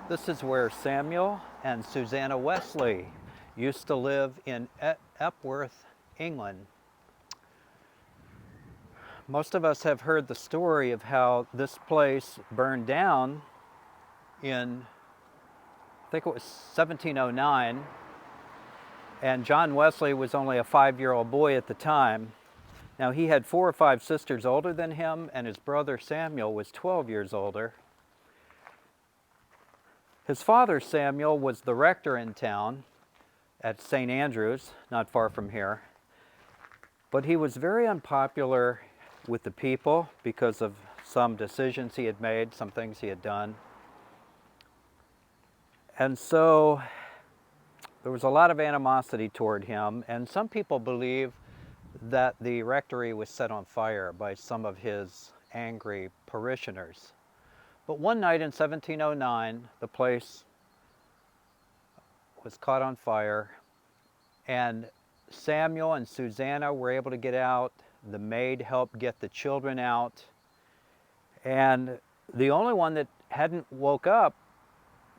This is where Samuel and Susanna Wesley used to live in Epworth, England. Most of us have heard the story of how this place burned down in, I think it was 1709, and John Wesley was only a 5-year-old boy at the time. Now, he had 4 or 5 sisters older than him, and his brother Samuel was 12 years older. His father, Samuel, was the rector in town at St. Andrew's, not far from here. But he was very unpopular with the people because of some decisions he had made, some things he had done. And so there was a lot of animosity toward him, and some people believe that the rectory was set on fire by some of his angry parishioners. But one night in 1709, the place was caught on fire, and Samuel and Susanna were able to get out. The maid helped get the children out. And the only one that hadn't woke up,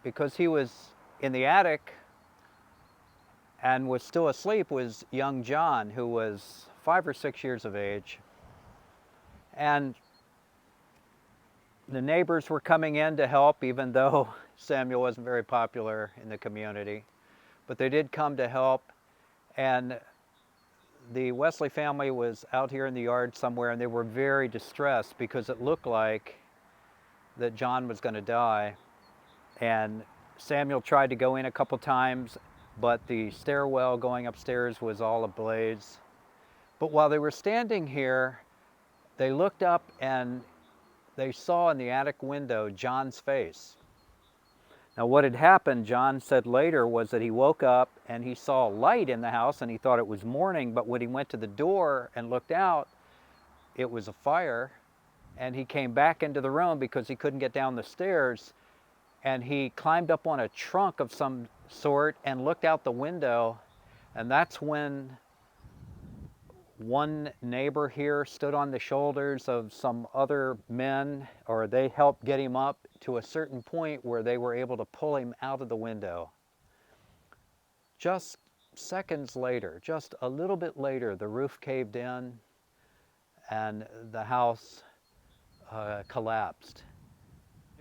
because he was in the attic and was still asleep, was young John, who was 5 or 6 years of age. And the neighbors were coming in to help, even though Samuel wasn't very popular in the community. But they did come to help, and the Wesley family was out here in the yard somewhere, and they were very distressed because it looked like that John was going to die. And Samuel tried to go in a couple times, but the stairwell going upstairs was all ablaze. But while they were standing here, they looked up and they saw in the attic window John's face. Now, what had happened, John said later, was that he woke up and he saw light in the house and he thought it was morning, but when he went to the door and looked out, it was a fire. And he came back into the room because he couldn't get down the stairs, and he climbed up on a trunk of some sort and looked out the window. And that's when one neighbor here stood on the shoulders of some other men, or they helped get him up to a certain point where they were able to pull him out of the window. Just seconds later, just a little bit later, the roof caved in and the house collapsed.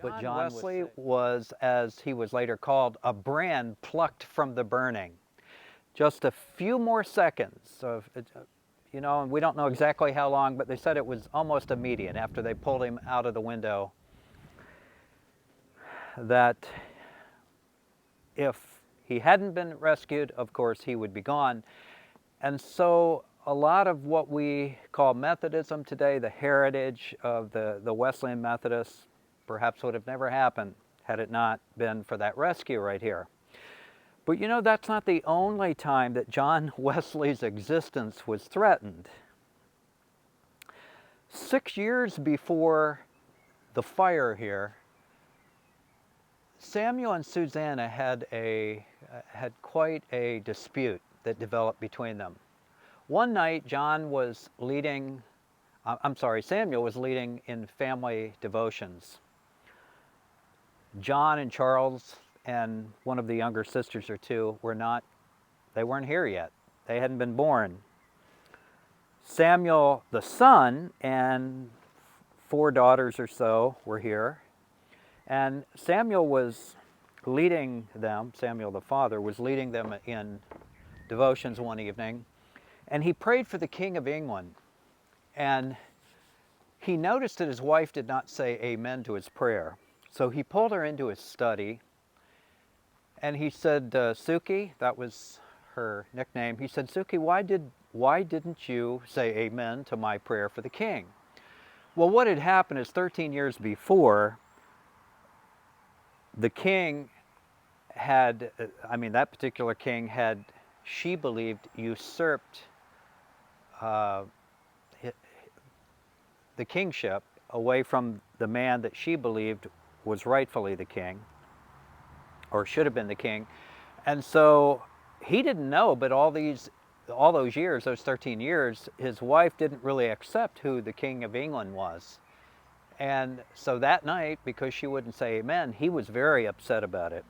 But John Wesley was, as he was later called, a brand plucked from the burning. Just a few more seconds of, and we don't know exactly how long, but they said it was almost immediate after they pulled him out of the window, that if he hadn't been rescued, of course, he would be gone. And so a lot of what we call Methodism today, the heritage of the Wesleyan Methodists, perhaps would have never happened had it not been for that rescue right here. But that's not the only time that John Wesley's existence was threatened. 6 years before the fire here, Samuel and Susanna had quite a dispute that developed between them. One night, Samuel was leading in family devotions. John and Charles and one of the younger sisters or two weren't here yet. They hadn't been born. Samuel, the son, and 4 daughters or so were here. And Samuel the father, was leading them in devotions one evening. And he prayed for the King of England. And he noticed that his wife did not say amen to his prayer. So he pulled her into his study, and he said, Suki, that was her nickname, he said, Suki, why didn't you say amen to my prayer for the king? Well, what had happened is 13 years before, the king that particular king had, she believed, usurped the kingship away from the man that she believed was rightfully the king, or should have been the king. And so he didn't know, but all those years, those 13 years, his wife didn't really accept who the King of England was. And so that night, because she wouldn't say amen, he was very upset about it.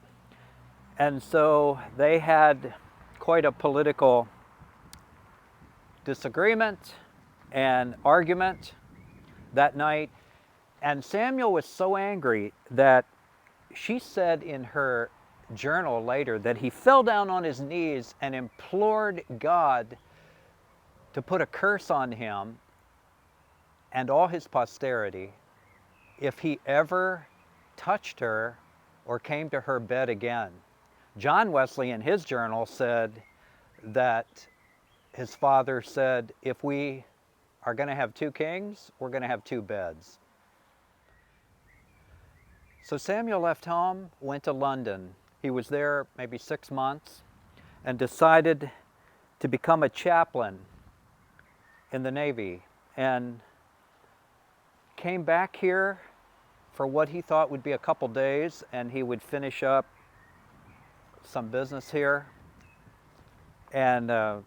And so they had quite a political disagreement and argument that night. And Samuel was so angry that she said in her journal later that he fell down on his knees and implored God to put a curse on him and all his posterity if he ever touched her or came to her bed again. John Wesley in his journal said that his father said, if we are going to have two kings, we're going to have two beds. So Samuel left home, went to London. He was there maybe 6 months and decided to become a chaplain in the Navy, and came back here for what he thought would be a couple days, and he would finish up some business here. And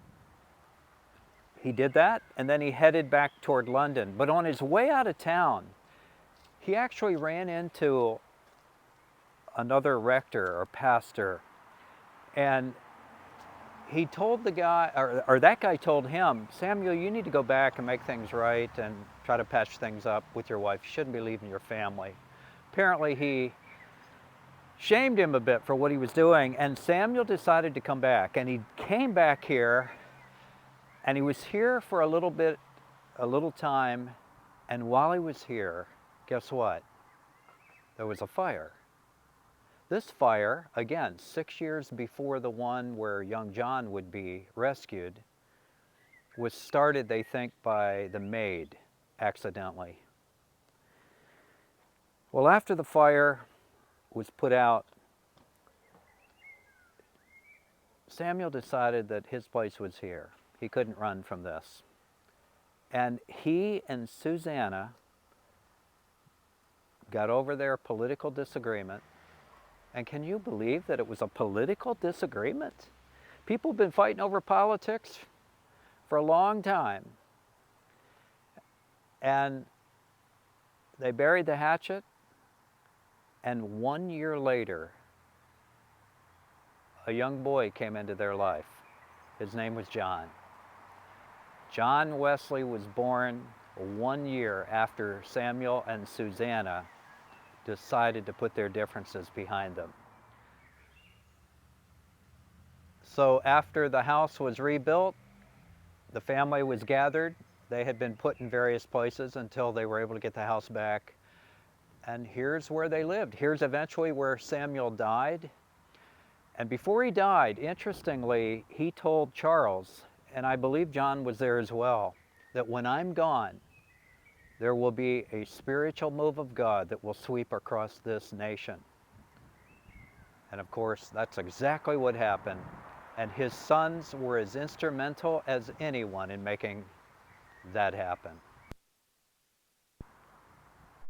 he did that, and then he headed back toward London. But on his way out of town, he actually ran into another rector or pastor, and he told the guy, or that guy told him, Samuel, you need to go back and make things right and try to patch things up with your wife. You shouldn't be leaving your family. Apparently he shamed him a bit for what he was doing, and Samuel decided to come back. And he came back here, and he was here for a little time, and while he was here, guess what? There was a fire. This fire, again, 6 years before the one where young John would be rescued, was started, they think, by the maid accidentally. Well, after the fire was put out, Samuel decided that his place was here. He couldn't run from this. And he and Susanna got over their political disagreement. And can you believe that it was a political disagreement? People have been fighting over politics for a long time. And they buried the hatchet, and 1 year later, a young boy came into their life. His name was John. John Wesley was born 1 year after Samuel and Susanna decided to put their differences behind them. So after the house was rebuilt, the family was gathered. They had been put in various places until they were able to get the house back. And here's where they lived. Here's eventually where Samuel died. And before he died, interestingly, he told Charles, and I believe John was there as well, that when I'm gone, there will be a spiritual move of God that will sweep across this nation. And of course, that's exactly what happened. And his sons were as instrumental as anyone in making that happen.